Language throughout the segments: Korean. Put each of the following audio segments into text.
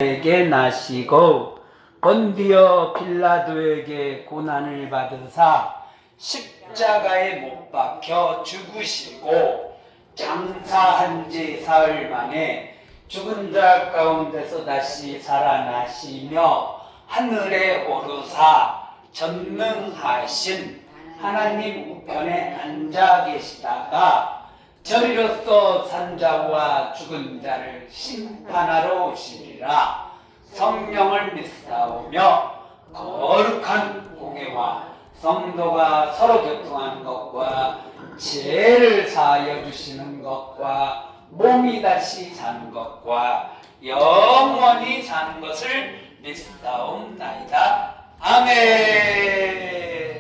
에게 나시고 본디오 빌라도에게 고난을 받으사 십자가에 못 박혀 죽으시고 장사한 지 사흘 만에 죽은 자 가운데서 다시 살아나시며 하늘에 오르사 전능하신 하나님 우편에 앉아 계시다가 저리로서 산자와 죽은 자를 심판하러 오시리라. 성령을 믿사오며 거룩한 공예와 성도가 서로 교통하는 것과 죄를 사하여 주시는 것과 몸이 다시 사는 것과 영원히 사는 것을 믿사옵나이다. 아멘.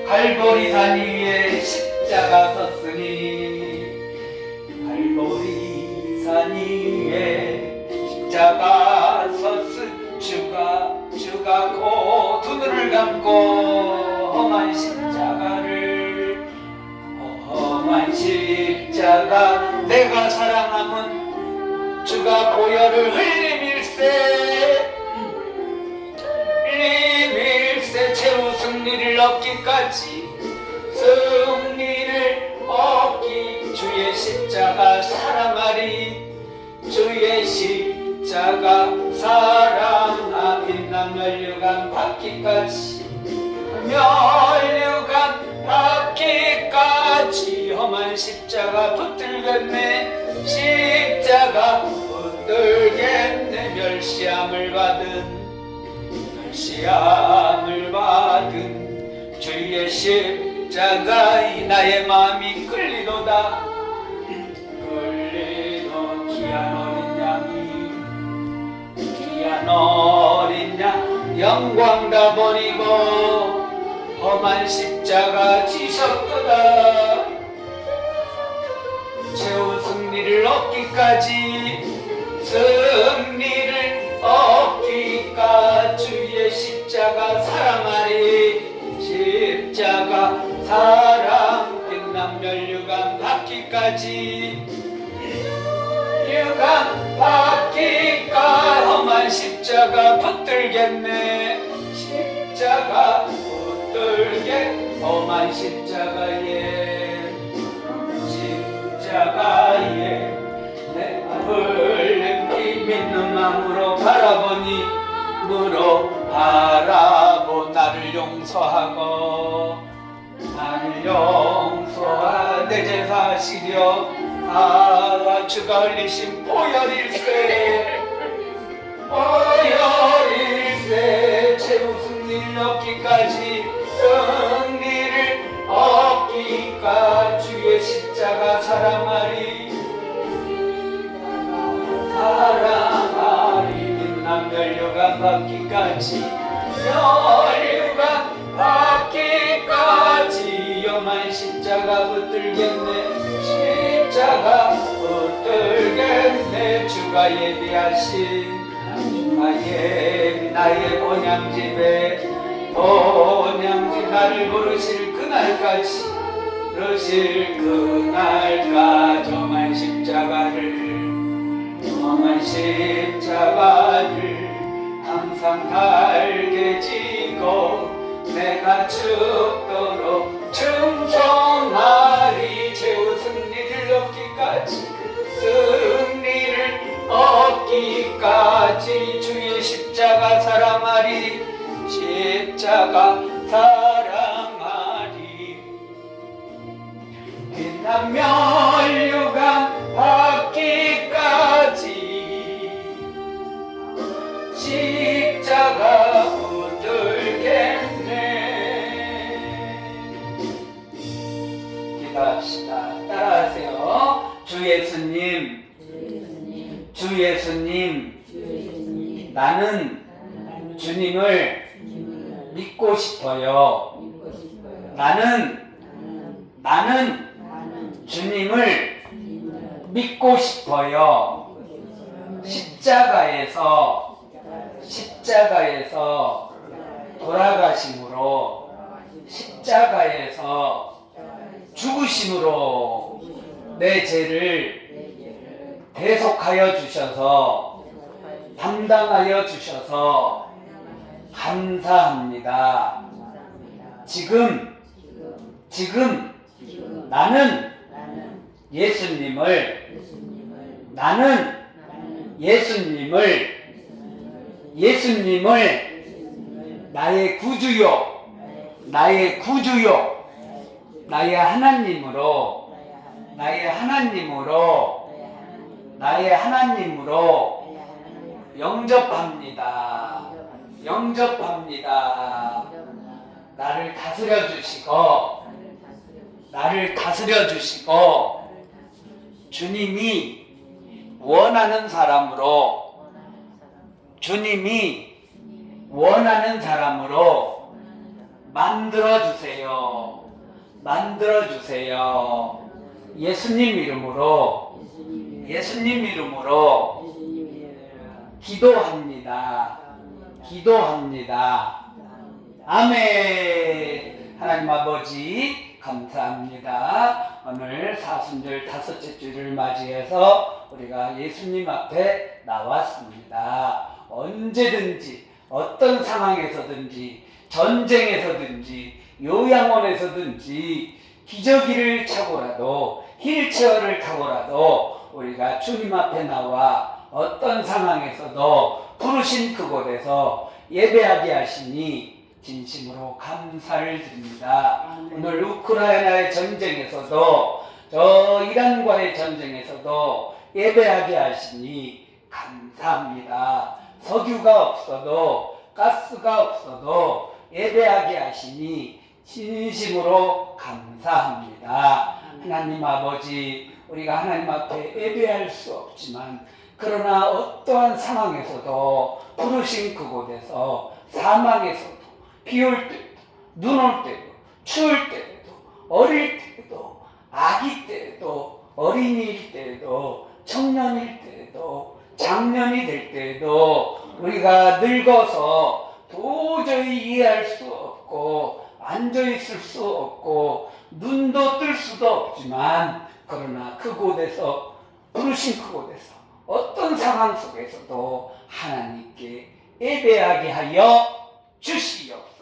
갈보리산 위에 십자가 섰으니 갈보리산 위에 십자가 섰으니 주가 고 두 눈을 감고 험한 십자가 내가 사랑함은 주가 보혈을 흘림일세 최후 승리를 얻기까지 주의 십자가 사랑하리. 주의 십자가 사랑하. 빛난 멸류관 받기까지 험한 십자가 붙들겠네. 십자가 붙들겠네. 멸시함을 받은 주의 십자가에 나의 마음이 끌리도다. 귀한 어린 양 영광 다 버리고 험한 십자가 지셨도다. 최후 승리를 얻기까지 주의 십자가 사랑하리. 십자가 사랑 빛난 멸류관 받기까지 험한 십자가 붙들겠네. 험한 십자가에 내 흘린 피 믿는 마음으로 바라보 나를 용서하고 내 제사시려 주가 흘리신 보혈일세 최후 승리를 얻기까지 주의 십자가 사랑하리. 빛난 멸류관 받기까지 험한 십자가 붙들겠네. 십자가 붙들겠네. 주가 예비하신 나의 본향집에 나를 부르실 그날까지 험한 십자가를 항상 달게 지고 내가 죽도록 충성하리. 최후 승리를 얻기까지 주의 십자가 사랑하리. 십자가 사랑하리. 빛난 멸류관 받기까지 십자가 붙들겠네. 기도합시다. 따라하세요. 주 예수님, 나는 주님을 믿고 싶어요. 나는 주님을 믿고 싶어요. 십자가에서 돌아가심으로 십자가에서 죽으심으로 내 죄를 대속하여 주셔서 담당하여 주셔서 감사합니다. 지금 나는 예수님을 나의 구주요, 나의 하나님으로 영접합니다. 나를 다스려 주시고 주님이 원하는 사람으로 만들어 주세요. 예수님 이름으로 기도합니다. 아멘. 하나님 아버지 감사합니다. 오늘 사순절 다섯째 주를 맞이해서 우리가 예수님 앞에 나왔습니다. 언제든지 어떤 상황에서든지 전쟁에서든지 요양원에서든지 기저귀를 차고라도 휠체어를 타고라도 우리가 주님 앞에 나와 어떤 상황에서도 부르신 그곳에서 예배하게 하시니 진심으로 감사를 드립니다. 오늘 우크라이나의 전쟁에서도 저 이란과의 전쟁에서도 예배하게 하시니 감사합니다. 석유가 없어도 가스가 없어도 예배하게 하시니 진심으로 감사합니다. 하나님 아버지, 우리가 하나님 앞에 예배할 수 없지만 그러나 어떠한 상황에서도 부르신 그곳에서 사망에서도 비 올 때도 눈 올 때도 추울 때도 어릴 때도 아기 때도 어린이일 때도 청년일 때도 장년이 될 때도 우리가 늙어서 도저히 이해할 수 없고 앉아있을 수 없고 눈도 뜰 수도 없지만 그러나 그곳에서 부르신 그곳에서 어떤 상황 속에서도 하나님께 예배하게 하여 주시옵소서.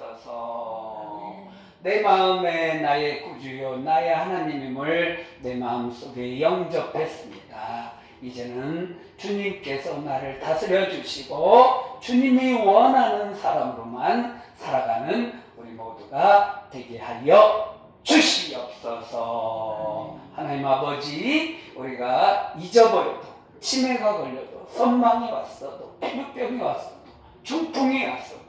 내 마음에 나의 구주요 나의 하나님임을 내 마음속에 영접했습니다. 이제는 주님께서 나를 다스려 주시고 주님이 원하는 사람으로만 살아가는 우리 모두가 되게 하여 주시옵소서. 하나님 아버지, 우리가 잊어버려도 치매가 걸려도 선망이 왔어도 피부병이 왔어도 중풍이 왔어도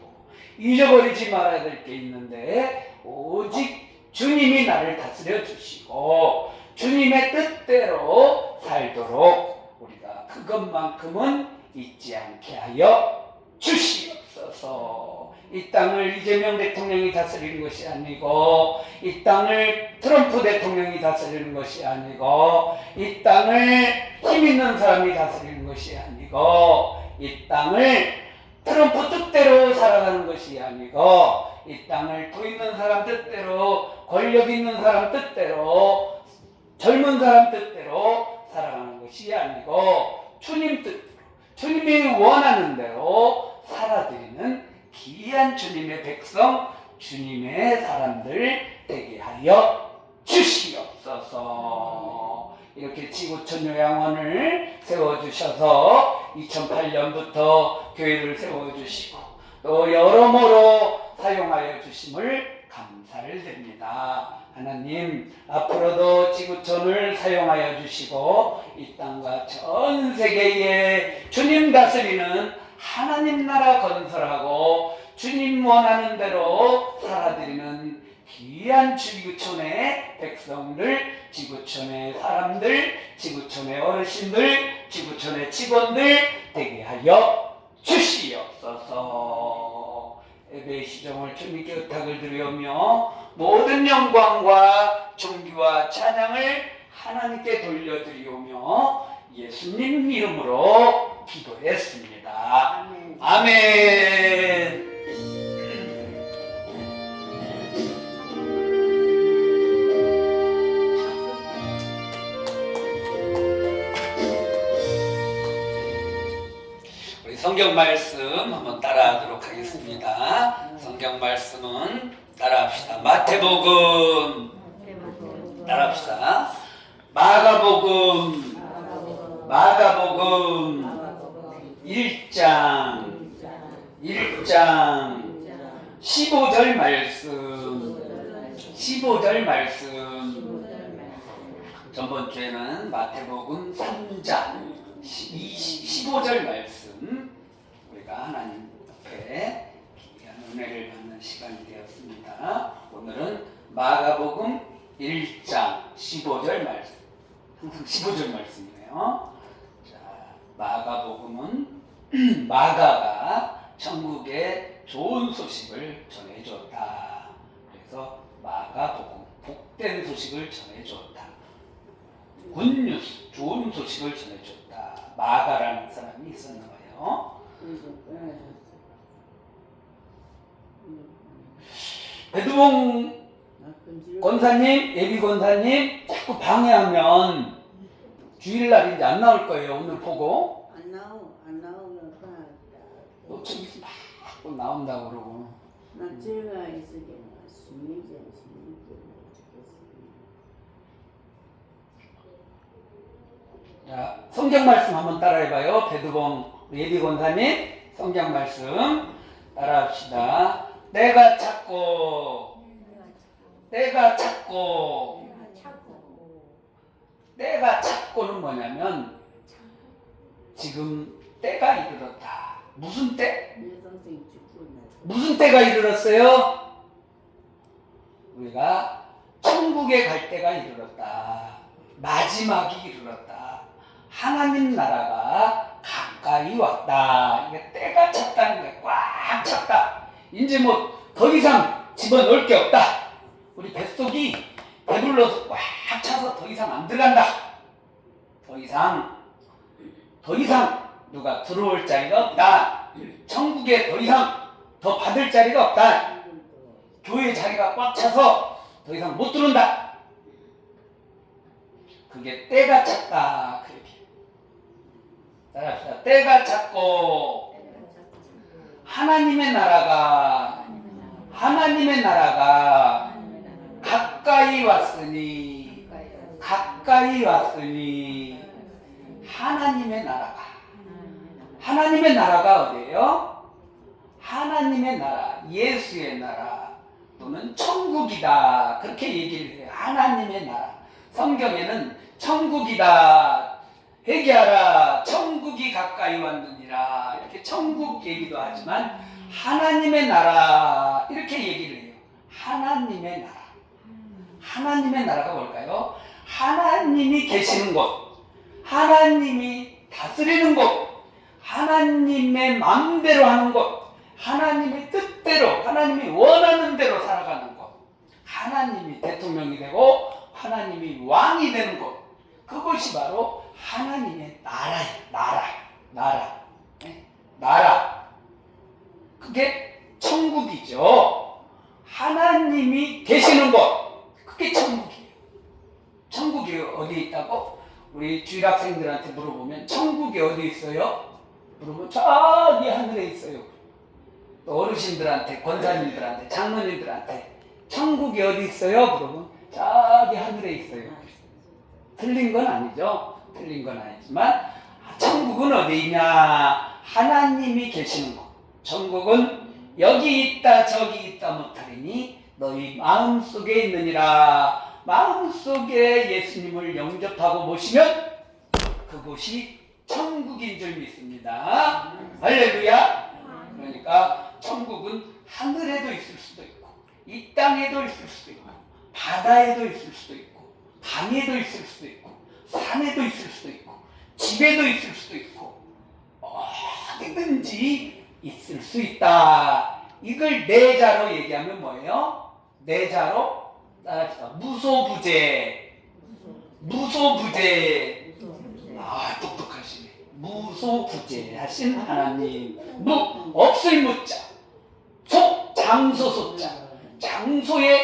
잊어버리지 말아야 될 게 있는데 오직 주님이 나를 다스려 주시고 주님의 뜻대로 살도록 우리가 그것만큼은 잊지 않게 하여 주시옵소서. 이 땅을 이재명 대통령이 다스리는 것이 아니고 이 땅을 트럼프 대통령이 다스리는 것이 아니고 이 땅을 힘 있는 사람이 다스리는 것이 아니고 이 땅을 트럼프 뜻대로 살아가는 것이 아니고 이 땅을 부 있는 사람 뜻대로 권력 있는 사람 뜻대로 젊은 사람 뜻대로 살아가는 것이 아니고 주님 뜻대로 주님이 원하는 대로 살아드리는 귀한 주님의 백성 주님의 사람들 되게 하여 주시옵소서. 이렇게 지구촌 요양원을 세워주셔서 2008년부터 교회를 세워주시고 또 여러모로 사용하여 주심을 감사를 드립니다. 하나님, 앞으로도 지구촌을 사용하여 주시고 이 땅과 전 세계에 주님 다스리는 하나님 나라 건설하고 주님 원하는 대로 살아드리는 귀한 지구촌의 백성들, 지구촌의 사람들, 지구촌의 어르신들, 지구촌의 직원들 되게 하여 주시옵소서. 예배의 시정을 주님께 의탁을 드리오며 모든 영광과 존귀와 찬양을 하나님께 돌려드리오며 예수님 이름으로 기도했습니다. 아멘. 성경 말씀 한번 따라하도록 하겠습니다. 성경 말씀은 따라합시다. 마태복음 따라합시다. 마가복음 1장 15절 말씀 전번 주에는 마태복음 3장 15절 말씀 우리가 하나님 앞에 귀한 은혜를 받는 시간이 되었습니다. 오늘은 마가복음 1장 15절 말씀, 항상 15절 말씀이네요. 자, 마가복음은 마가가 천국의 좋은 소식을 전해줬다. 그래서 마가복음, 복된 소식을 전해줬다. 굿뉴스, 좋은 소식을 전해줬다. 마가라는 사람이 있었나 봐요. 배두봉 권사님, 예비 권사님 자꾸 방해하면 주일날 이제 안 나올 거예요. 오늘 보고. 안 나오면 또 저기서 막 나온다고 그러고. 제가 있으게 숨이지. 자, 성경 말씀 한번 따라해봐요. 배두봉 예비 권사님 성경 말씀 따라합시다. 때가 찼고 때가 찼고는 뭐냐면 지금 때가 이르렀다. 무슨 때? 무슨 때가 이르렀어요? 우리가 천국에 갈 때가 이르렀다. 마지막이 이르렀다. 하나님 나라가 가까이 왔다. 이게 때가 찼다는 거야. 꽉 찼다. 이제 뭐 더 이상 집어넣을 게 없다. 우리 뱃속이 배불러서 꽉 차서 더 이상 안 들어간다. 더 이상 누가 들어올 자리가 없다. 천국에 더 이상 더 받을 자리가 없다. 교회 자리가 꽉 차서 더 이상 못 들어온다. 그게 때가 찼다. 그렇게 따라합시다. 때가 찼고 하나님의 나라가 가까이 왔으니 하나님의 나라가 어디예요? 하나님의 나라, 예수의 나라 또는 천국이다. 그렇게 얘기를 해요. 하나님의 나라. 성경에는 천국이다. 회개하라. 천국이 가까이 왔느니라. 이렇게 천국 얘기도 하지만 하나님의 나라 이렇게 얘기를 해요. 하나님의 나라. 하나님의 나라가 뭘까요? 하나님이 계시는 곳, 하나님이 다스리는 곳, 하나님의 마음대로 하는 곳, 하나님의 뜻대로, 하나님이 원하는 대로 살아가는 곳, 하나님이 대통령이 되고 하나님이 왕이 되는 곳, 그것이 바로 하나님의 나라예요. 나라. 그게 천국이죠. 하나님이 계시는 곳, 그게 천국이에요. 천국이 어디 있다고? 우리 주일학생들한테 물어보면 천국이 어디 있어요? 물어보면 저기 하늘에 있어요. 또 어르신들한테, 권사님들한테, 장로님들한테 천국이 어디 있어요? 물어보면 저기 하늘에 있어요. 틀린 건 아니죠. 틀린 건 아니지만 천국은 어디 있냐? 하나님이 계시는 곳. 천국은 여기 있다 저기 있다 못하리니 너희 마음속에 있느니라. 마음속에 예수님을 영접하고 모시면 그곳이 천국인 줄 믿습니다. 할렐루야. 그러니까 천국은 하늘에도 있을 수도 있고 이 땅에도 있을 수도 있고 바다에도 있을 수도 있고 강에도 있을 수도 있고 산에도 있을 수도 있고 집에도 있을 수도 있고 어디든지 있을 수 있다. 이걸 내자로 얘기하면 뭐예요? 내자로 따라합시다. 무소부재. 똑똑하시네. 무소부재 하신 하나님. 없을 무자. 장소 소자. 장소에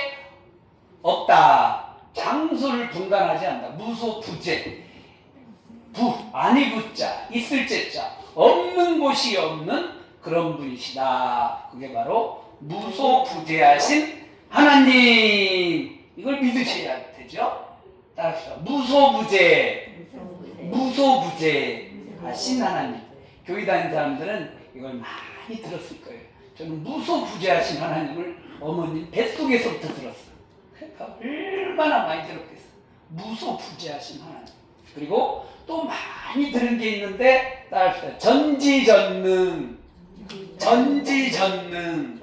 없다. 장소를 분간하지 않는다. 무소부재. 아니 부자, 있을 제자, 없는 곳이 없는 그런 분이시다. 그게 바로 무소부재하신 하나님. 이걸 믿으셔야 되죠. 따라합시다. 무소부재, 무소부재하신 하나님. 교회 다니는 사람들은 이걸 많이 들었을 거예요. 저는 무소부재하신 하나님을 어머님 뱃속에서부터 들었어요. 그러니까 얼마나 많이 들었겠어요. 무소부재하신 하나님. 그리고 또 많이 들은 게 있는데 따라합시다. 전지전능, 전지전능,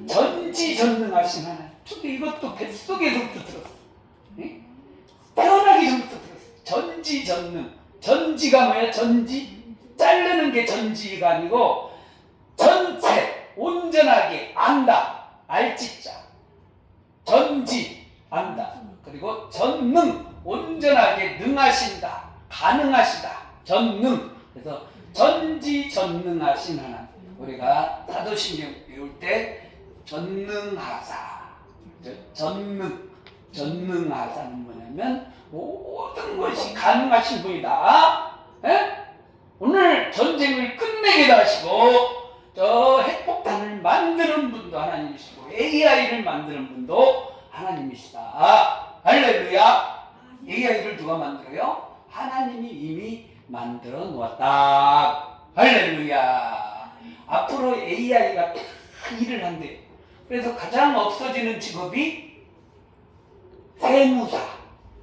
전지전능하신 하나님. 저도 이것도 뱃속에서부터 들었어요. 네? 태어나기 전부터 들었어요. 전지전능. 전지가 뭐야? 전지? 자르는 게 전지가 아니고 전체, 온전하게 안다. 알지자. 전지, 안다. 그리고 전능, 온전하게 능하신다. 가능하시다. 전능. 그래서 전지전능하신 하나님. 우리가 사도신경 배울 때 전능하사. 전능하사는 뭐냐면 모든 것이 가능하신 분이다. 에? 오늘 전쟁을 끝내게 하시고 저 핵폭탄을 만드는 분도 하나님이시고 AI를 만드는 분도 하나님이시다. 할렐루야. AI를 누가 만들어요? 하나님이 이미 만들어 놓았다. 할렐루야. 앞으로 AI가 다 일을 한대요. 그래서 가장 없어지는 직업이 세무사,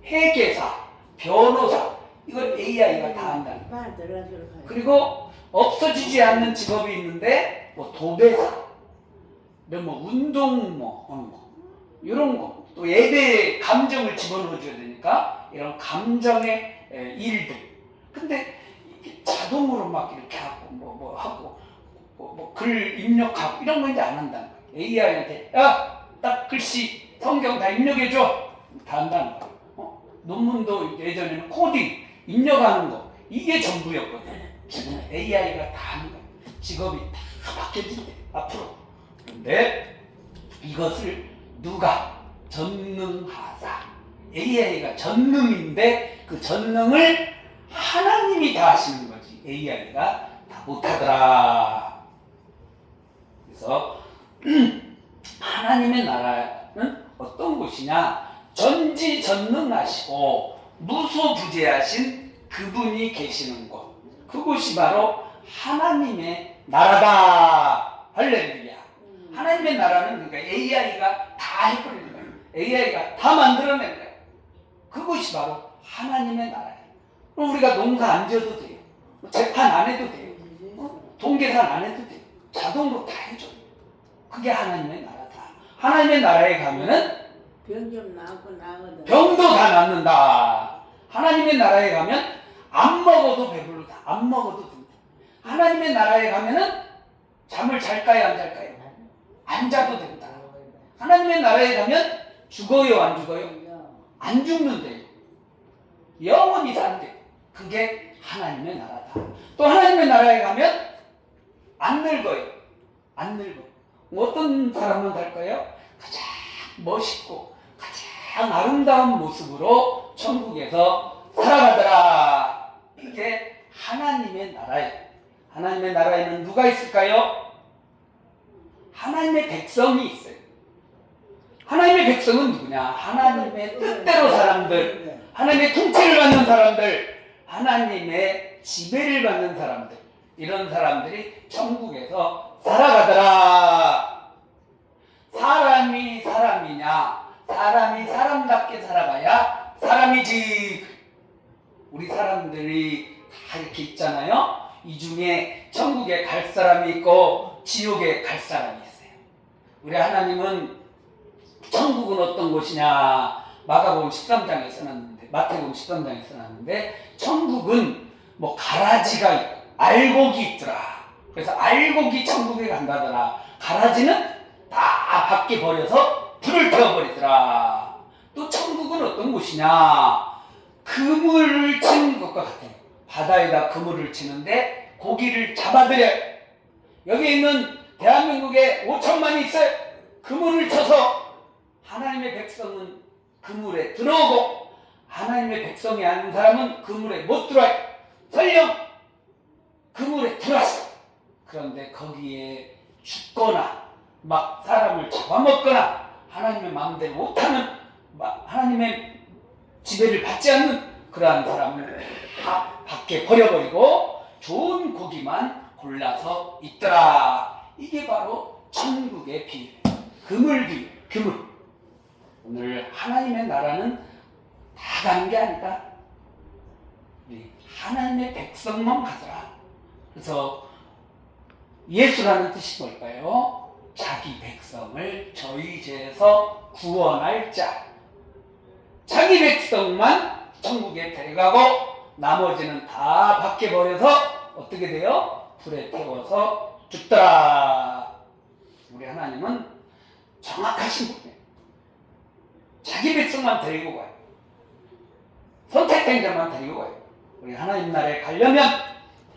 회계사, 변호사. 이걸 AI가 다 한다는 거예요. 그리고 없어지지 않는 직업이 있는데 뭐 도배사, 뭐 운동 이런 거. 또 예배에 감정을 집어넣어줘야 되니까 이런 감정의 일들. 근데 이게 자동으로 막 이렇게 하고 글 입력하고 이런 거 이제 안 한다는 거예요. AI한테 야, 딱 글씨 성경 다 입력해줘. 다 한다는 거예요. 논문도 예전에는 코딩 입력하는 거 이게 전부였거든요. 지금 AI가 다 하는 거예요. 직업이 다 바뀌어진대 앞으로. 그런데 이것을 누가 전능하사. AI가 전능인데 그 전능을 하나님이 다 하시는 거지. AI가 다 못하더라. 그래서 하나님의 나라는 어떤 곳이냐? 전지전능하시고 무소부재하신 그분이 계시는 곳. 그곳이 바로 하나님의 나라다. 할렐루야. 하나님의 나라는 그러니까 AI가 다 해버리는 거예요. AI가 다 만들어낸 거예요. 그것이 바로 하나님의 나라예요. 그럼 우리가 농사 안 지어도 돼요. 재판 안 해도 돼요. 동계산 안 해도 돼요. 자동으로 다 해줘요. 그게 하나님의 나라다. 하나님의 나라에 가면은 병 좀 나거든. 병도 다 낫는다. 하나님의 나라에 가면 안 먹어도 배불러다. 안 먹어도 된다. 하나님의 나라에 가면은 잠을 잘까요, 안 잘까요? 안 자도 된다. 하나님의 나라에 가면 죽어요, 안 죽어요? 안 죽는데요. 영원히 산대요. 그게 하나님의 나라다. 또 하나님의 나라에 가면 안 늙어요. 안 늙어. 어떤 사람만 살까요? 가장 멋있고 가장 아름다운 모습으로 천국에서 살아가더라. 이게 하나님의 나라예요. 하나님의 나라에는 누가 있을까요? 하나님의 백성이 있어요. 하나님의 백성은 누구냐? 하나님의 뜻대로 사람들, 하나님의 통치를 받는 사람들, 하나님의 지배를 받는 사람들, 이런 사람들이 천국에서 살아가더라. 사람이 사람이냐? 사람이 사람답게 살아가야 사람이지. 우리 사람들이 다 이렇게 있잖아요. 이 중에 천국에 갈 사람이 있고 지옥에 갈 사람이 있어요. 우리 하나님은 천국은 어떤 곳이냐? 마가복음 13장에 써놨는데, 마태복음 13장에 써놨는데, 천국은 뭐 가라지가 있고 알곡이 있더라. 그래서 알곡이 천국에 간다더라. 가라지는 다 밖에 버려서 불을 태워버리더라. 또 천국은 어떤 곳이냐? 그물을 치는 것과 같아요. 바다에다 그물을 치는데 고기를 잡아들여요. 여기 있는 대한민국에 5천만이 있어요. 그물을 쳐서 하나님의 백성은 그물에 들어오고 하나님의 백성이 아닌 사람은 그물에 못 들어와요. 설령 그물에 들어왔어. 그런데 거기에 죽거나 막 사람을 잡아먹거나 하나님의 마음대로 못하는 하나님의 지배를 받지 않는 그러한 사람을 밖에 버려버리고 좋은 고기만 골라서 있더라. 이게 바로 천국의 비유, 그물 비유, 그물. 오늘 하나님의 나라는 다 가는 게 아니다. 우리 하나님의 백성만 가더라. 그래서 예수라는 뜻이 뭘까요? 자기 백성을 저희 죄에서 구원할 자. 자기 백성만 천국에 데려가고 나머지는 다 밖에 버려서 어떻게 돼요? 불에 태워서 죽더라. 우리 하나님은 정확하신 분이에요. 자기 백성만 데리고 가요. 선택된 자만 데리고 가요. 우리 하나님 나라에 가려면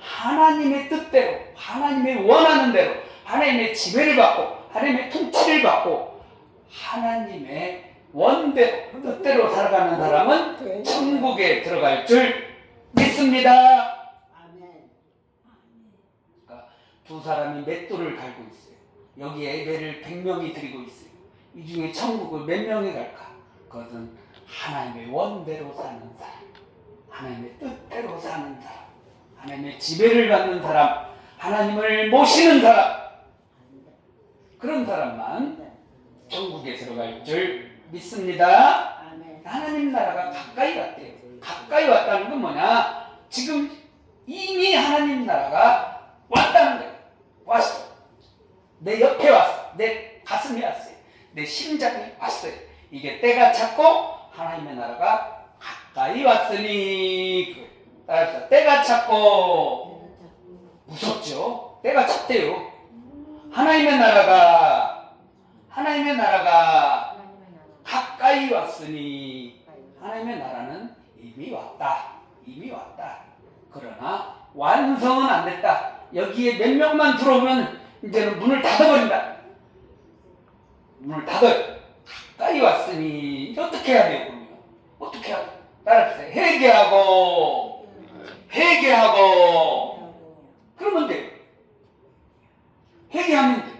하나님의 뜻대로, 하나님의 원하는 대로, 하나님의 지배를 받고, 하나님의 통치를 받고, 하나님의 원대로, 뜻대로 살아가는 사람은 천국에 들어갈 줄 믿습니다. 아멘. 그러니까 두 사람이 맷돌을 갈고 있어요. 여기에 매를 100명이 드리고 있어요. 이 중에 천국을 몇 명이 갈까? 그것은 하나님의 원대로 사는 사람, 하나님의 뜻대로 사는 사람, 하나님의 지배를 받는 사람, 하나님을 모시는 사람, 그런 사람만 천국에 들어갈 줄 믿습니다. 아멘. 하나님 나라가 가까이 왔대요. 가까이 왔다는 건 뭐냐? 지금 이미 하나님 나라가 왔다는 거예요. 왔어. 내 옆에 왔어. 내 가슴에 왔어요. 내 심장에 왔어요. 이게 때가 찼고 하나님의 나라가 가까이 왔으니. 따라서 때가 찼고 무섭죠. 때가 찼대요. 하나님의 나라가 가까이 왔으니 하나님의 나라는 이미 왔다. 이미 왔다. 그러나 완성은 안 됐다. 여기에 몇 명만 들어오면 이제는 문을 닫아버린다. 문을 닫아요. 가까이 왔으니 이제 어떻게 해야 돼요? 그러면 어떻게 해야 돼요? 따라하세요. 회개하고 그러면 돼요. 회개하면 돼요.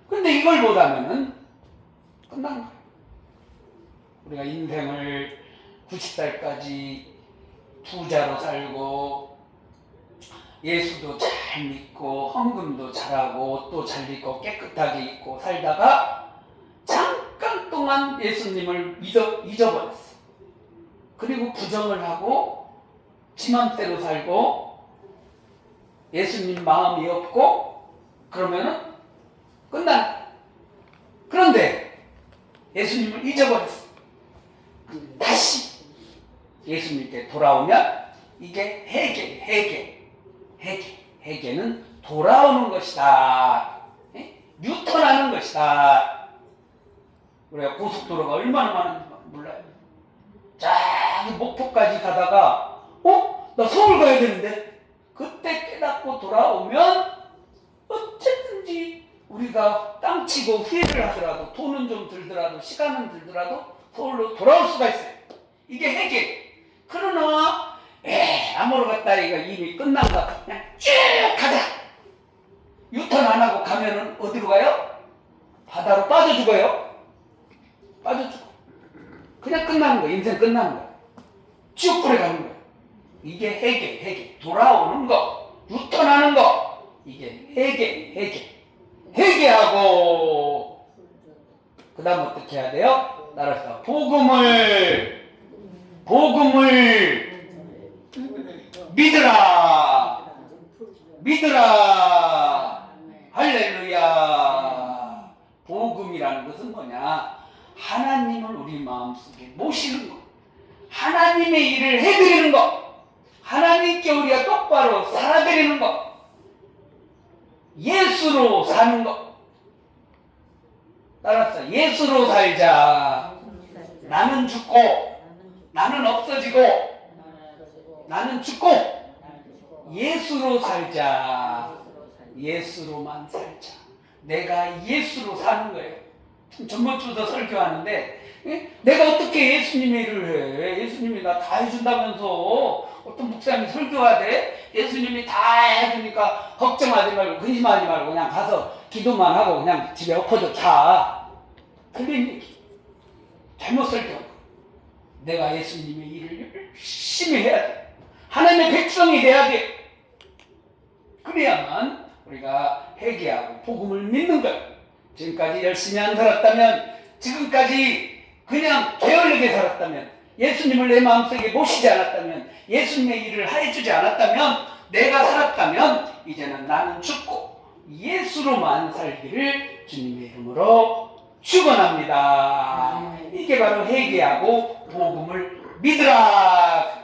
근데 이걸 못하면은 끝난 거예요. 우리가 인생을 90살까지 부자로 살고 예수도 잘 믿고 헌금도 잘하고 옷도 잘 입고 깨끗하게 입고 살다가 잠깐 동안 예수님을 잊어버렸어. 그리고 부정을 하고 지 맘대로 살고 예수님 마음이 없고 그러면은 끝난. 그런데 예수님을 잊어버렸어. 다시 예수님께 돌아오면 이게 회개는 돌아오는 것이다. 유턴하는 것이다. 우리가 고속도로가 얼마나 많은지 몰라요. 저기 목포까지 가다가 나 서울 가야 되는데 그때 깨닫고 돌아오면 어쨌든지 우리가 땅치고 후회를 하더라도 돈은 좀 들더라도 시간은 들더라도 서울로 돌아올 수가 있어요. 이게 회개. 그러나 아무로 갔다 이거 이미 끝난다. 그냥 쭉 가자. 유턴 안 하고 가면은 어디로 가요? 바다로 빠져 죽어요. 빠져 죽어. 그냥 끝나는 거야. 인생 끝나는 거야. 쭉 불에 가는 거야. 이게 회개. 돌아오는 거, 유턴하는 거. 이게 회개하고 그 다음 어떻게 해야 돼요? 따라서 복음을 믿으라. 할렐루야. 복음이라는 것은 뭐냐? 하나님을 우리 마음속에 모시는 것, 하나님의 일을 해드리는 것, 하나님께 우리가 똑바로 살아드리는 것, 예수로 사는 것. 따라서 예수로 살자. 나는 죽고 나는 없어지고 나는 죽고 예수로 살자. 예수로만 살자. 내가 예수로 사는 거예요. 전번주도 설교하는데 예? 내가 어떻게 예수님의 일을 해? 예수님이 나 다 해준다면서. 어떤 목사님이 설교하대? 예수님이 다 해주니까 걱정하지 말고 근심하지 말고 그냥 가서 기도만 하고 그냥 집에 엎어져 자. 틀린 얘기. 잘못 설교하고. 내가 예수님의 일을 열심히 해야 돼. 하나님의 백성이 돼야 돼. 그래야만 우리가 회개하고 복음을 믿는 거야. 지금까지 열심히 안 살았다면, 지금까지 그냥 게을르게 살았다면, 예수님을 내 마음속에 모시지 않았다면, 예수님의 일을 해주지 않았다면, 내가 살았다면 이제는 나는 죽고 예수로만 살기를 주님의 이름으로 축원합니다. 이게 바로 회개하고 복음을 믿으라.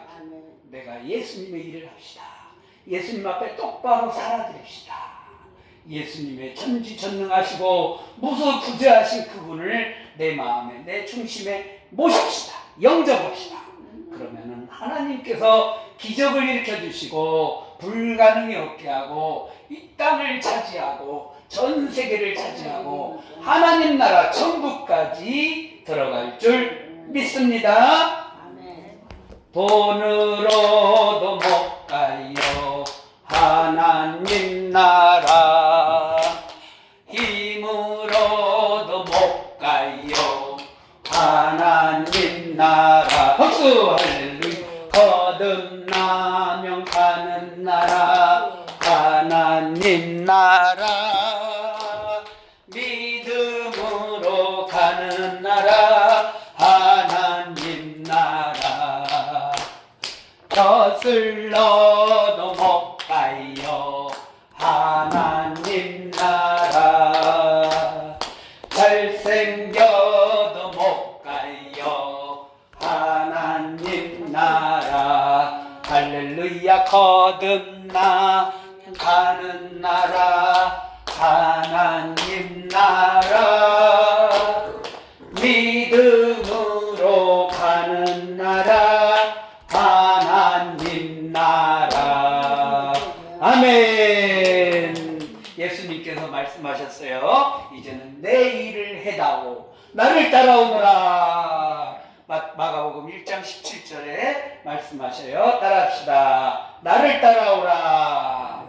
내가 예수님의 일을 합시다. 예수님 앞에 똑바로 살아드립시다. 예수님의 천지전능하시고 무소부재하신 그분을 내 마음에, 내 중심에 모십시다. 영접합시다. 그러면은 하나님께서 기적을 일으켜 주시고 불가능이 없게 하고 이 땅을 차지하고 전 세계를 차지하고 하나님 나라 천국까지 들어갈 줄 믿습니다. 돈으로도 못 가요 하나님 나라, 힘으로도 못 가요 하나님 나라. 박수 할렐루야. 거듭나면 가는 나라 하나님 나라, 믿음으로 가는 나라 하나님 나라. 거슬러도 못 가요 하나님 나라, 잘생겨도 못 가요 하나님 나라. 할렐루야. 거듭나 가는 나라 하나님 나라, 믿음으로 가는 나라 하나님 나라. 아멘. 예수님께서 말씀하셨어요. 이제는 내 일을 해다오 나를 따라오너라. 마가복음 1장 17절에 말씀하셔요. 따라합시다. 나를 따라오라.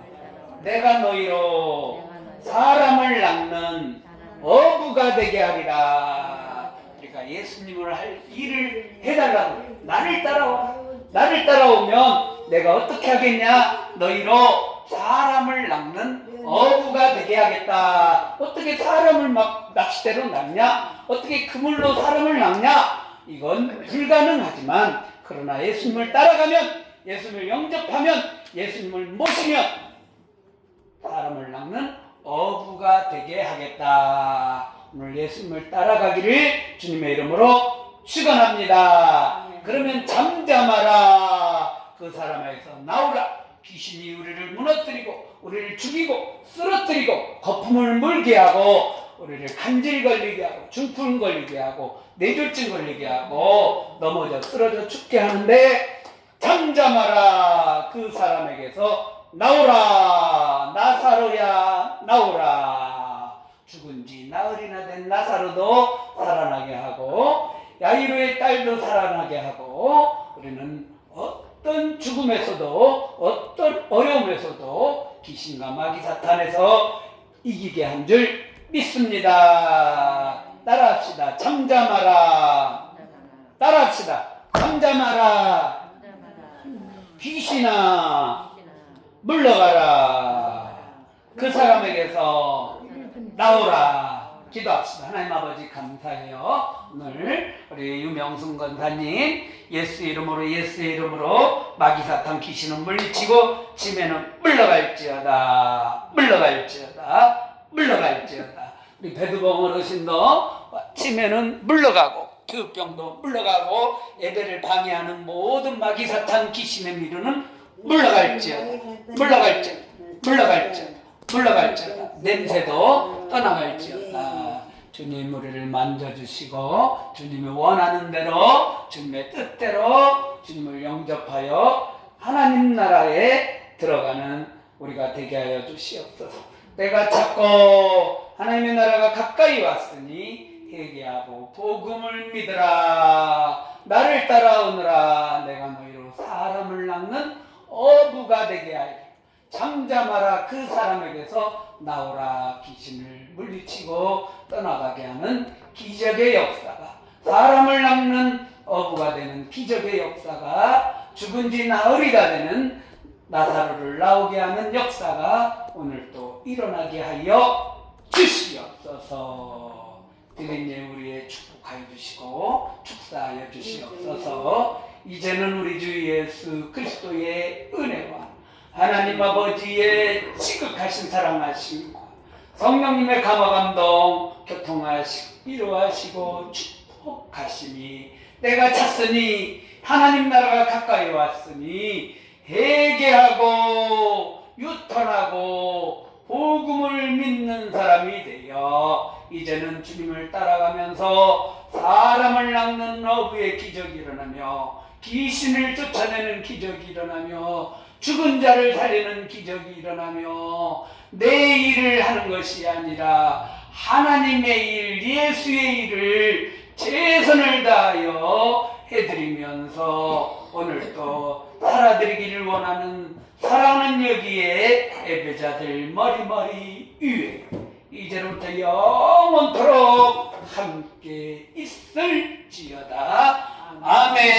내가 너희로 사람을 낚는 어부가 되게 하리라. 그러니까 예수님을 할 일을 해달라고. 나를 따라와. 나를 따라오면 내가 어떻게 하겠냐? 너희로 사람을 낚는 어부가 되게 하겠다. 어떻게 사람을 막 낚싯대로 낚냐? 어떻게 그물로 사람을 낚냐? 이건 불가능하지만, 그러나 예수님을 따라가면, 예수님을 영접하면, 예수님을 모시면 사람을 낚는 어부가 되게 하겠다. 오늘 예수님을 따라가기를 주님의 이름으로 축원합니다. 그러면 잠잠하라. 그 사람에게서 나오라. 귀신이 우리를 무너뜨리고 우리를 죽이고 쓰러뜨리고 거품을 물게 하고 우리를 간질 걸리게 하고 중풍 걸리게 하고 뇌졸중 걸리게 하고 넘어져 쓰러져 죽게 하는데, 잠잠하라. 그 사람에게서 나오라. 나사로야 나오라. 죽은 지 나흘이나 된 나사로도 살아나게 하고 야이로의 딸도 살아나게 하고, 우리는 어떤 죽음에서도 어떤 어려움에서도 귀신과 마귀 사탄에서 이기게 한 줄 믿습니다. 따라합시다. 잠잠하라. 따라합시다. 잠잠하라. 귀신아 물러가라. 그 사람에게서 나오라. 기도합시다. 하나님 아버지 감사해요. 오늘 우리 유명순 권사님 예수의 이름으로 마귀 사탄 귀신은 물리치고 치매는 물러갈지어다. 우리 배두봉 어르신도 치매는 물러가고 교육병도 물러가고 예배를 방해하는 모든 마귀 사탄 귀신의 미루는 물러갈지어다. 냄새도 떠나갈지어다. 주님 우리를 만져주시고 주님이 원하는 대로 주님의 뜻대로 주님을 영접하여 하나님 나라에 들어가는 우리가 되게 하여 주시옵소서. 때가 찼고 하나님의 나라가 가까이 왔으니 회개하고 복음을 믿으라. 나를 따라오느라. 내가 너희로 사람을 낚는 어부가 되게 하리라. 잠잠하라. 그 사람에게서 나오라. 귀신을 물리치고 떠나가게 하는 기적의 역사가, 사람을 낚는 어부가 되는 기적의 역사가, 죽은 지 나흘이가 되는 나사로를 나오게 하는 역사가 오늘 또 일어나게 하여 주시옵소서. 드린 예 우리의 축복하여 주시고 축사하여 주시옵소서. 이제는 우리 주 예수 그리스도의 은혜와 하나님 아버지의 지극하신 사랑하심과 성령님의 감화감동 교통하시고 위로하시고 축복하심이 내가 찼으니 하나님 나라가 가까이 왔으니 회개하고 유턴하고 복음을 믿는 사람이 되어 이제는 주님을 따라가면서 사람을 낚는 어부의 기적이 일어나며 귀신을 쫓아내는 기적이 일어나며 죽은 자를 살리는 기적이 일어나며 내 일을 하는 것이 아니라 하나님의 일, 예수의 일을 최선을 다하여 해드리면서 오늘도 살아드리기를 원하는 사랑하는 여기에 예배자들 머리머리 위에 이제부터 영원토록 함께 있을지어다. 아멘.